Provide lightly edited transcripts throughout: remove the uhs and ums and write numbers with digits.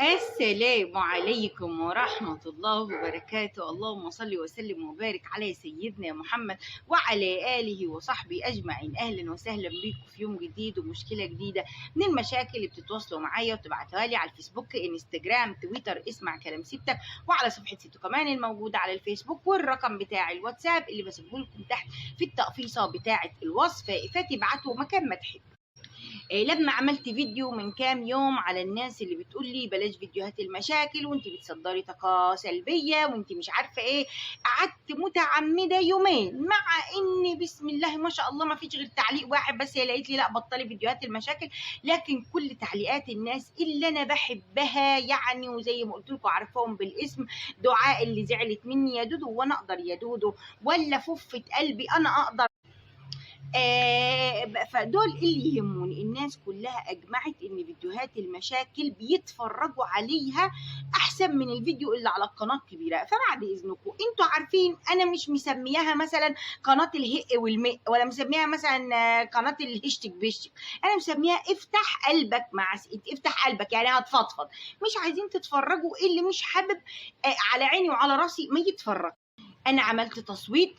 السلام عليكم ورحمة الله وبركاته. اللهم صل وسلم وبارك على سيدنا محمد وعلى آله وصحبه أجمعين. أهلا وسهلا بيكم في يوم جديد ومشكلة جديدة من المشاكل اللي بتتواصلوا معايا وتبعتوها لي على الفيسبوك، انستجرام، تويتر، اسمع كلام ستك، وعلى صفحة ستو كمان الموجودة على الفيسبوك، والرقم بتاع الواتساب اللي بسيبه لكم تحت في التقفيصة بتاعة الوصف، فتبعتوا مكان ما تحبوا. لما عملت فيديو من كام يوم على الناس اللي بتقول لي بلاش فيديوهات المشاكل وانت بتصدري طاقه سلبيه وانت مش عارفه ايه، قعدت متعمده يومين، مع ان بسم الله ما شاء الله ما فيش غير تعليق واحد بس هي لقيت لي لا بطلي فيديوهات المشاكل، لكن كل تعليقات الناس اللي انا بحبها يعني، وزي ما قلت لكم عارفاهم بالاسم، دعاء اللي زعلت مني يا دودو وانا اقدر يا دودو، ولا ففة قلبي انا اقدر. فدول اللي يهموني. الناس كلها اجمعت ان فيديوهات المشاكل بيتفرجوا عليها احسن من الفيديو اللي على القناه الكبيره. فبعد اذنكم انتوا عارفين انا مش مسمياها مثلا قناه الهق والمق، ولا مسميها مثلا قناه الهشتك بشتك، انا مسميها افتح قلبك مع افتح قلبك، يعني هتفضفض. مش عايزين تتفرجوا، اللي مش حابب على عيني وعلى راسي ما يتفرج. انا عملت تصويت،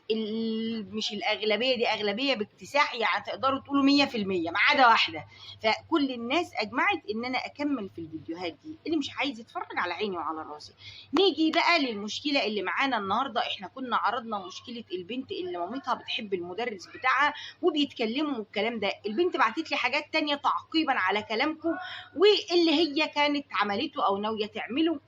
مش الاغلبيه دي اغلبيه باكتساح، يعني تقدروا تقولوا 100% ما عدا واحده. فكل الناس اجمعت ان انا اكمل في الفيديوهات دي، اللي مش عايز يتفرج على عيني وعلى راسي. نيجي بقى للمشكله اللي معانا النهارده. احنا كنا عرضنا مشكله البنت اللي مامتها بتحب المدرس بتاعها وبيتكلموا والكلام ده. البنت بعتت لي حاجات تانية تعقيبا على كلامكم واللي هي كانت عملته او ناويه تعمله،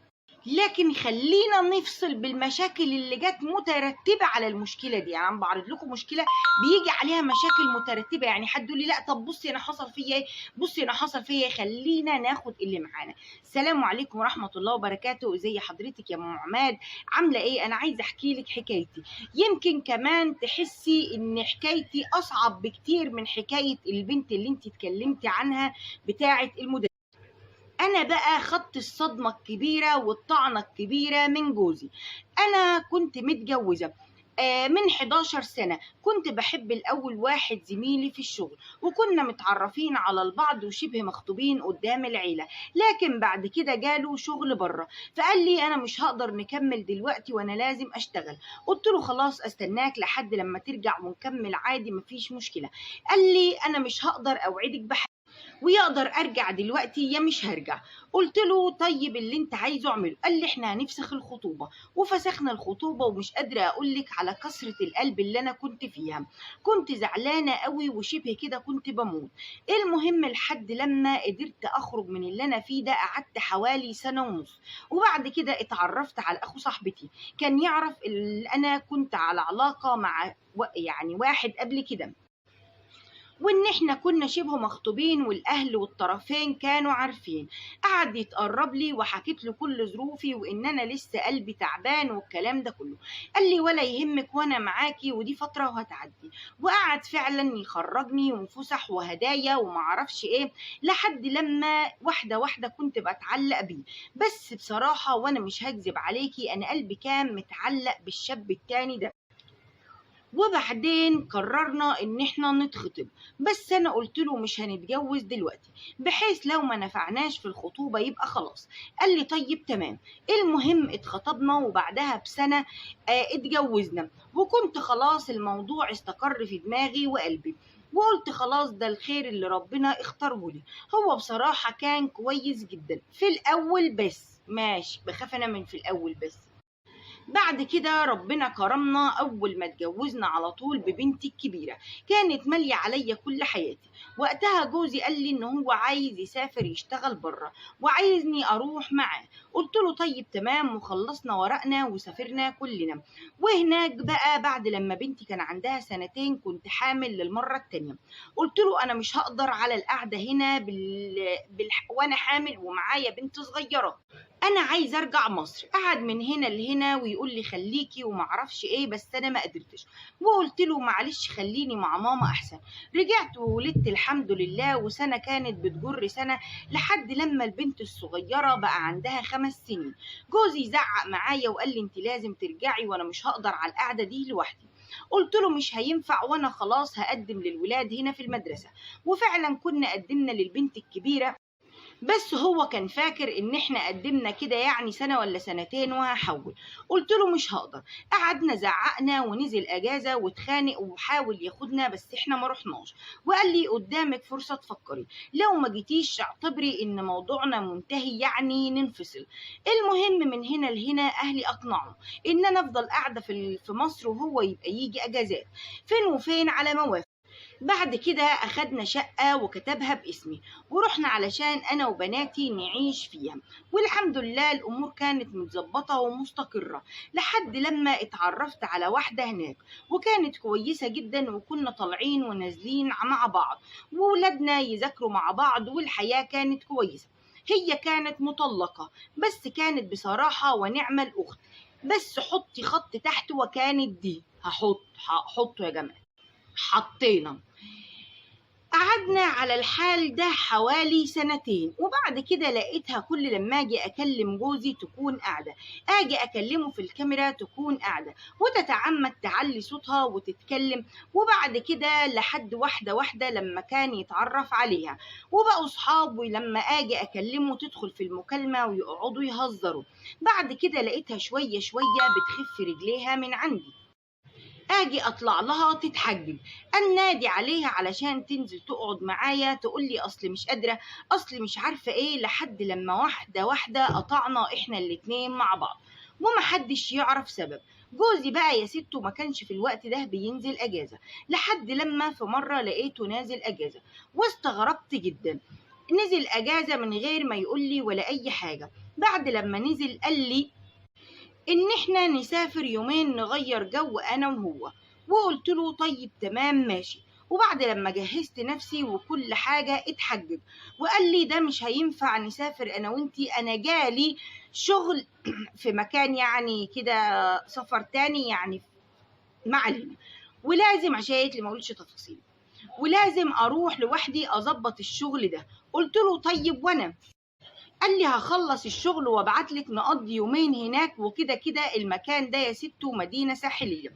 لكن خلينا نفصل بالمشاكل اللي جت مترتبه على المشكله دي. يعني انا بعرض لكم مشكله بيجي عليها مشاكل مترتبه، يعني حد يقول لي لا طب بصي انا حصل فيا ايه، بصي انا حصل فيا ايه. خلينا ناخد اللي معانا. السلام عليكم ورحمه الله وبركاته. ازي حضرتك يا ام عماد، عامله ايه؟ انا عايزه احكي لك حكايتي، يمكن كمان تحسي ان حكايتي اصعب بكتير من حكايه البنت اللي انت اتكلمتي عنها بتاعه المدرس. انا بقى خدت الصدمه الكبيره والطعنه الكبيره من جوزي. انا كنت متجوزه من 11 سنة. كنت بحب الأول واحد زميلي في الشغل، وكنا متعرفين على البعض وشبه مخطوبين قدام العيلة، لكن بعد كده جاله شغل بره، فقال لي أنا مش هقدر نكمل دلوقتي وأنا لازم أشتغل. قلت له خلاص أستناك لحد لما ترجع ونكمل عادي مفيش مشكلة. قال لي أنا مش هقدر أوعدك بحاجة، ويقدر ارجع دلوقتي يا مش هرجع. قلت له طيب اللي انت عايزه اعمله. قال لي احنا هنفسخ الخطوبه. وفسخنا الخطوبه، ومش قادره اقول لك على كسره القلب اللي انا كنت فيها. كنت زعلانه قوي وشبه كده كنت بموت. المهم لحد لما قدرت اخرج من اللي انا فيه ده، قعدت حوالي سنه ونص. وبعد كده اتعرفت على اخو صاحبتي، كان يعرف ان انا كنت على علاقه مع يعني واحد قبل كده، وان احنا كنا شبه مخطوبين والاهل والطرفين كانوا عارفين. قعد يتقرب لي وحكيت له كل ظروفي وان انا لسه قلبي تعبان والكلام ده كله. قال لي ولا يهمك وانا معاكي ودي فتره وهتعدي. وقعد فعلا يخرجني وفسح وهدايا ومعرفش ايه، لحد لما واحده واحده كنت بتعلق بيه. بس بصراحه وانا مش هكذب عليكي، انا قلبي كان متعلق بالشاب التاني ده. وبعدين قررنا ان احنا نتخطب، بس انا قلت له مش هنتجوز دلوقتي، بحيث لو ما نفعناش في الخطوبة يبقى خلاص. قال لي طيب تمام. المهم اتخطبنا، وبعدها بسنة اتجوزنا، وكنت خلاص الموضوع استقر في دماغي وقلبي، وقلت خلاص ده الخير اللي ربنا اختاره لي. هو بصراحة كان كويس جدا في الاول، بس ماشي بخاف انا من في الاول بس. بعد كده ربنا كرمنا أول ما اتجوزنا على طول ببنتي الكبيرة، كانت مالية عليا كل حياتي. وقتها جوزي قال لي إن هو عايز يسافر يشتغل بره وعايزني أروح معاه. قلت له طيب تمام، وخلصنا ورقنا وسافرنا كلنا. وهناك بقى بعد لما بنتي كان عندها سنتين كنت حامل للمرة التانية. قلت له أنا مش هقدر على القعدة هنا وأنا حامل ومعايا بنت صغيرة، انا عايز ارجع مصر. قعد من هنا لهنا ويقول لي خليكي ومعرفش ايه، بس انا ما قدرتش. وقلت له معلش خليني مع ماما احسن. رجعت وولدت الحمد لله، وسنه كانت بتجر سنه، لحد لما البنت الصغيره بقى عندها 5 سنين. جوزي زعق معايا وقال لي انت لازم ترجعي وانا مش هقدر على القعده دي لوحدي. قلت له مش هينفع، وانا خلاص هقدم للولاد هنا في المدرسه. وفعلا كنا قدمنا للبنت الكبيره بس هو كان فاكر ان احنا قدمنا كده يعني سنة ولا سنتين وهحول. قلت له مش هقدر. قعدنا زعقنا ونزل اجازة واتخانق وحاول ياخدنا بس احنا ما رحناش، وقال لي قدامك فرصة تفكري، لو ما جيتيش اعتبري ان موضوعنا منتهي يعني ننفصل. المهم من هنا لهنا اهلي اقنعوا ان انا افضل قاعدة في مصر وهو يبقى يجي اجازات، فين وفين على موافق. بعد كده أخدنا شقة وكتبها باسمي ورحنا علشان أنا وبناتي نعيش فيها، والحمد لله الأمور كانت متظبطة ومستقرة لحد لما اتعرفت على واحدة هناك وكانت كويسة جدا، وكنا طالعين ونازلين مع بعض وولادنا يذاكروا مع بعض والحياة كانت كويسة. هي كانت مطلقة بس كانت بصراحة ونعم الأخت. بس حطي خط تحت وكانت دي هحطه يا جماعة. حطينا. قعدنا على الحال ده حوالي سنتين، وبعد كده لقيتها كل لما اجي اكلم جوزي تكون قاعده، اجي اكلمه في الكاميرا تكون قاعده وتتعمد تعلي صوتها وتتكلم. وبعد كده لحد واحده لما كان يتعرف عليها وبقوا صحاب، ولما اجي اكلمه تدخل في المكالمه ويقعدوا يهزروا. بعد كده لقيتها شويه بتخف رجليها من عندي، اجي اطلع لها تتحجج، انادي عليها علشان تنزل تقعد معايا تقول لي اصل مش قادره، اصل مش عارفه ايه، لحد لما واحده قطعنا احنا الاتنين مع بعض ومحدش يعرف سبب. جوزي بقى يا ستو ما كانش في الوقت ده بينزل اجازه، لحد لما في مره لقيته نازل اجازه واستغربت جدا. نزل اجازه من غير ما يقول لي ولا اي حاجه. بعد لما نزل قال لي ان احنا نسافر يومين نغير جو انا وهو، وقلت له طيب تمام ماشي. وبعد لما جهزت نفسي وكل حاجة اتحجج وقال لي ده مش هينفع نسافر انا وانتي، انا جالي شغل في مكان يعني كده سفر تاني يعني ما علينا، ولازم عشان ما اقولش تفاصيل، ولازم اروح لوحدي اظبط الشغل ده. قلت له طيب وانا؟ قال لي هخلص الشغل وابعتلك نقضي يومين هناك، وكده كده المكان ده يا ستو مدينة ساحلية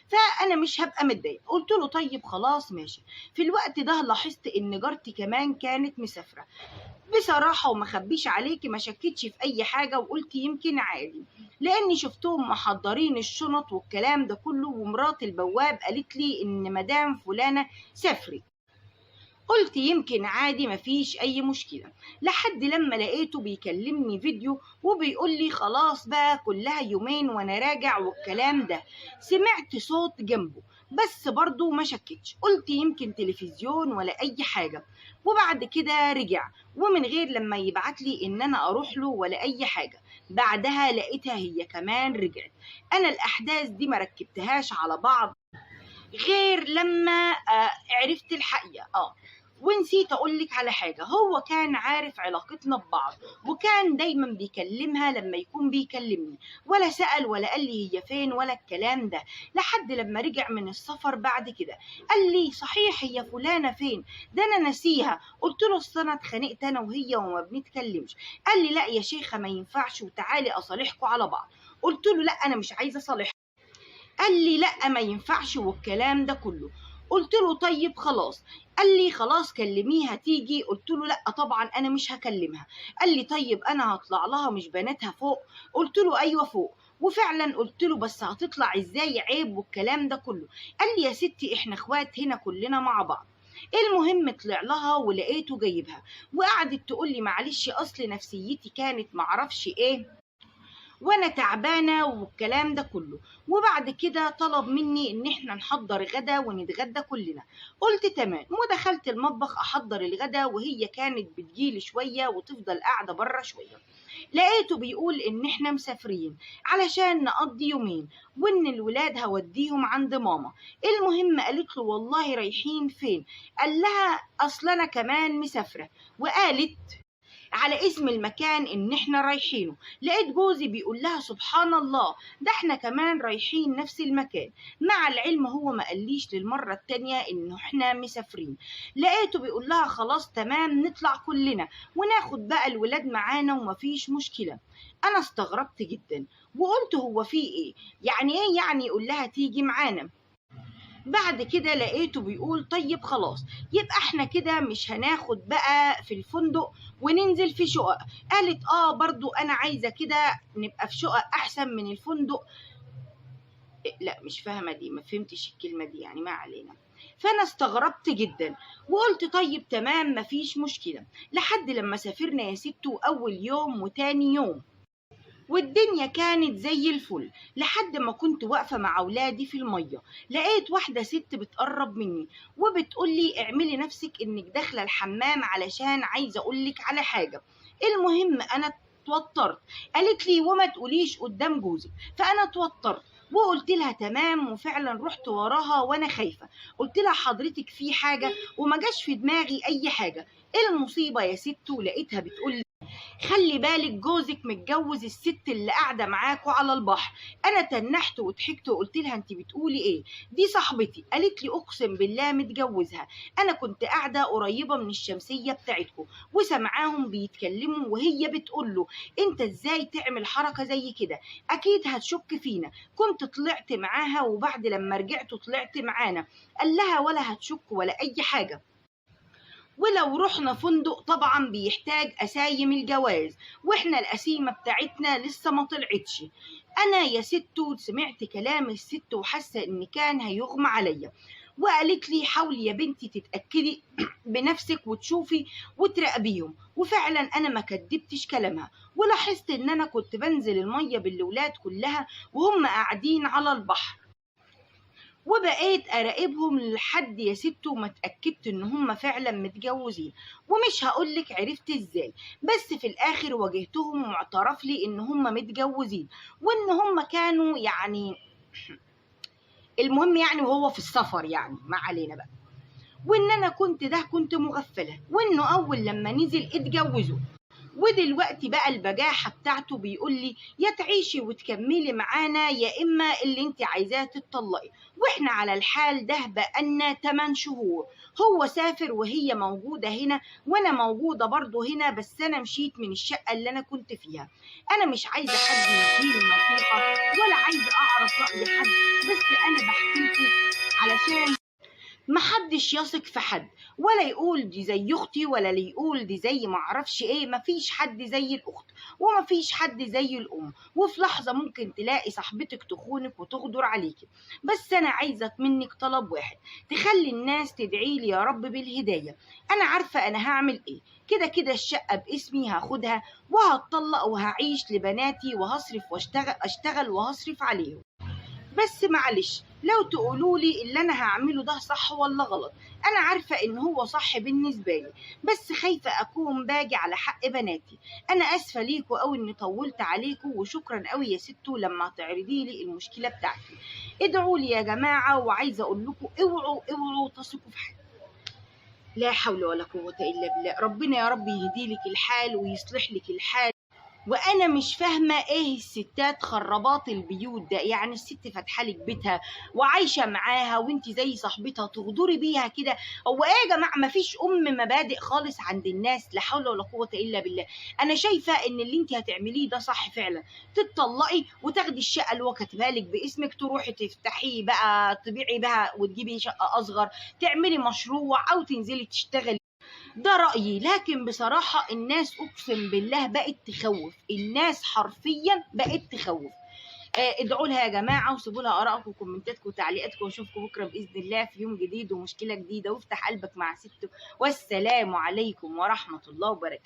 فأنا مش هبقى متضايق. قلت له طيب خلاص ماشي. في الوقت ده لاحظت إن جارتي كمان كانت مسافرة بصراحة، وما خبيش عليكي ما شكتش في أي حاجة وقلت يمكن عادي، لأني شفتهم محضرين الشنط والكلام ده كله، ومرات البواب قالت لي إن مدام فلانة سافرت. قلت يمكن عادي مفيش أي مشكلة، لحد لما لقيته بيكلمني فيديو وبيقول لي خلاص بقى كلها يومين وأنا راجع والكلام ده. سمعت صوت جنبه بس برضو ما شكتش، قلت يمكن تلفزيون ولا أي حاجة. وبعد كده رجع ومن غير لما يبعت لي إن أنا أروح له ولا أي حاجة. بعدها لقيتها هي كمان رجعت. أنا الأحداث دي ما ركبتهاش على بعض غير لما عرفت الحقيقة. ونسيت أقولك على حاجة، هو كان عارف علاقتنا ببعض وكان دايما بيكلمها لما يكون بيكلمني، ولا سأل ولا قال لي هي فين ولا الكلام ده، لحد لما رجع من السفر بعد كده قال لي صحيح هي فلانة فين، ده أنا نسيها. قلت له أصل أنا اتخانقت أنا وهي وما بنتكلمش. قال لي لا يا شيخة ما ينفعش وتعالي أصالحكوا على بعض. قلت له لا أنا مش عايزة أصالح. قال لي لا ما ينفعش والكلام ده كله. قلت له طيب خلاص. قال لي خلاص كلميها تيجي. قلت له لا طبعا انا مش هكلمها. قال لي طيب انا هطلع لها مش بناتها فوق؟ قلت له ايوه فوق. وفعلا قلت له بس هتطلع ازاي عيب والكلام ده كله. قال لي يا ستي احنا اخوات هنا كلنا مع بعض. المهم طلع لها ولقيته جايبها وقعدت تقول لي معلش اصل نفسيتي كانت معرفش ايه وانا تعبانه والكلام ده كله. وبعد كده طلب مني ان احنا نحضر غدا ونتغدى كلنا. قلت تمام، ودخلت المطبخ احضر الغدا وهي كانت بتجيلي شويه وتفضل قاعده بره شويه. لقيته بيقول ان احنا مسافرين علشان نقضي يومين وان الولاد هوديهم عند ماما. المهم قالت له والله رايحين فين؟ قال لها اصل انا كمان مسافره، وقالت على اسم المكان ان احنا رايحينه. لقيت جوزي بيقول لها سبحان الله ده احنا كمان رايحين نفس المكان، مع العلم هو ما قاليش للمرة التانية ان احنا مسافرين. لقيته بيقول لها خلاص تمام نطلع كلنا وناخد بقى الولاد معانا ومفيش مشكلة. انا استغربت جدا وقلت هو في ايه يعني، ايه يعني يقول لها تيجي معانا؟ بعد كده لقيته بيقول طيب خلاص، يبقى احنا كده مش هناخد بقى في الفندق وننزل في شقق. قالت برضو انا عايزة كده نبقى في شقق احسن من الفندق. لا مش فاهمة دي، ما فهمتش الكلمة دي يعني، ما علينا. فأنا استغربت جدا وقلت طيب تمام مفيش مشكلة، لحد لما سافرنا يا ستو أول يوم وتاني يوم، والدنيا كانت زي الفل، لحد ما كنت واقفة مع أولادي في المية. لقيت واحدة ست بتقرب مني وبتقولي اعملي نفسك إنك داخلة الحمام علشان عايزة أقولك على حاجة. المهم أنا اتوترت. قالت لي وما تقوليش قدام جوزك. فأنا اتوترت وقلت لها تمام، وفعلا رحت وراها وانا خايفه. قلت لها حضرتك في حاجه؟ وما جاش في دماغي اي حاجه. المصيبه يا ست لقيتها بتقول خلي بالك جوزك متجوز الست اللي قاعده معاكوا على البحر. انا تنحت وضحكت وقلت لها انت بتقولي ايه؟ دي صاحبتي. قالت لي اقسم بالله متجوزها. انا كنت قاعده قريبه من الشمسيه بتاعتكم وسمعاهم بيتكلموا، وهي بتقول له انت ازاي تعمل حركه زي كده؟ اكيد هتشك فينا. كنت طلعت معاها وبعد لما رجعت طلعت معانا. قال لها ولا هتشك ولا اي حاجه، ولو رحنا فندق طبعا بيحتاج أسايم الجواز، واحنا القسيمة بتاعتنا لسه ما طلعتش. انا يا ستو سمعت كلام الست وحاسة ان كان هيغمى عليا، وقالت لي حاولي يا بنتي تتأكدي بنفسك وتشوفي وتراقبيهم. وفعلا انا ما كدبتش كلامها، ولاحظت ان انا كنت بنزل المية بالولاد كلها وهم قاعدين على البحر، وبقيت أراقبهم لحد يا ستو ما اتأكدت إن هم فعلا متجوزين. ومش هقولك عرفت إزاي، بس في الآخر واجهتهم واعترف لي إن هم متجوزين، وإن هم كانوا يعني المهم يعني وهو في السفر يعني، ما علينا بقى. وإن أنا كنت مغفلة، وإنه أول لما نزل اتجوزوا. ودلوقتي بقى البجاحة بتاعته بيقول لي يا تعيشي وتكملي معانا يا إما اللي انت عايزاه تتطلقي. واحنا على الحال ده بقالنا 8 شهور. هو سافر وهي موجودة هنا وانا موجودة برضو هنا، بس انا مشيت من الشقة اللي انا كنت فيها. انا مش عايزة حد يديني نصيحة ولا عايزة اعرف رأي حد، بس انا بحكيلكوا علشان محدش يثق في حد، ولا يقول دي زي اختي ولا اللي يقول دي زي معرفش ايه. مفيش حد زي الاخت ومفيش حد زي الام، وفي لحظه ممكن تلاقي صاحبتك تخونك وتغدر عليكي. بس انا عايزه منك طلب واحد، تخلي الناس تدعي لي يا رب بالهدايه. انا عارفه انا هعمل ايه، كده كده الشقه باسمي هاخدها وهتطلق وهعيش لبناتي وهصرف اشتغل وهصرف عليهم. بس معلش لو تقولولي اللي انا هعمله ده صح ولا غلط. انا عارفة ان هو صح بالنسبة لي، بس خايفة اكون باجي على حق بناتي. انا اسفة ليكوا اوي اني طولت عليكوا، وشكرا اوي يا ستو لما تعرضي لي المشكلة بتاعتي. ادعوا لي يا جماعة، وعايزة اقول لكم اوعوا تثقوا في حد. لا حول ولا قوة الا بالله. ربنا يا رب يهدي لك الحال ويصلح لك الحال. وانا مش فاهمه ايه الستات خرابات البيوت ده، يعني الست فاتحه لك بيتها وعايشه معاها وانت زي صاحبتها تغدري بيها كده. هو ايه يا جماعه؟ مفيش مبادئ خالص عند الناس، لا حول ولا قوه الا بالله. انا شايفه ان اللي انت هتعمليه ده صح فعلا، تتطلقي وتاخدي الشقه اللي هو كاتبها لك باسمك، تروحي تفتحي بقى تبيعي بها وتجيبي شقه اصغر، تعملي مشروع او تنزلي تشتغلي. ده رأيي. لكن بصراحة الناس أقسم بالله بقت تخوف، الناس حرفيا بقت تخوف. ادعوا لها يا جماعة وسيبوا لها آرائكم وكومنتاتكم وتعليقاتكم، واشوفكم بكرة بإذن الله في يوم جديد ومشكلة جديدة، وافتح قلبك مع ست. والسلام عليكم ورحمة الله وبركاته.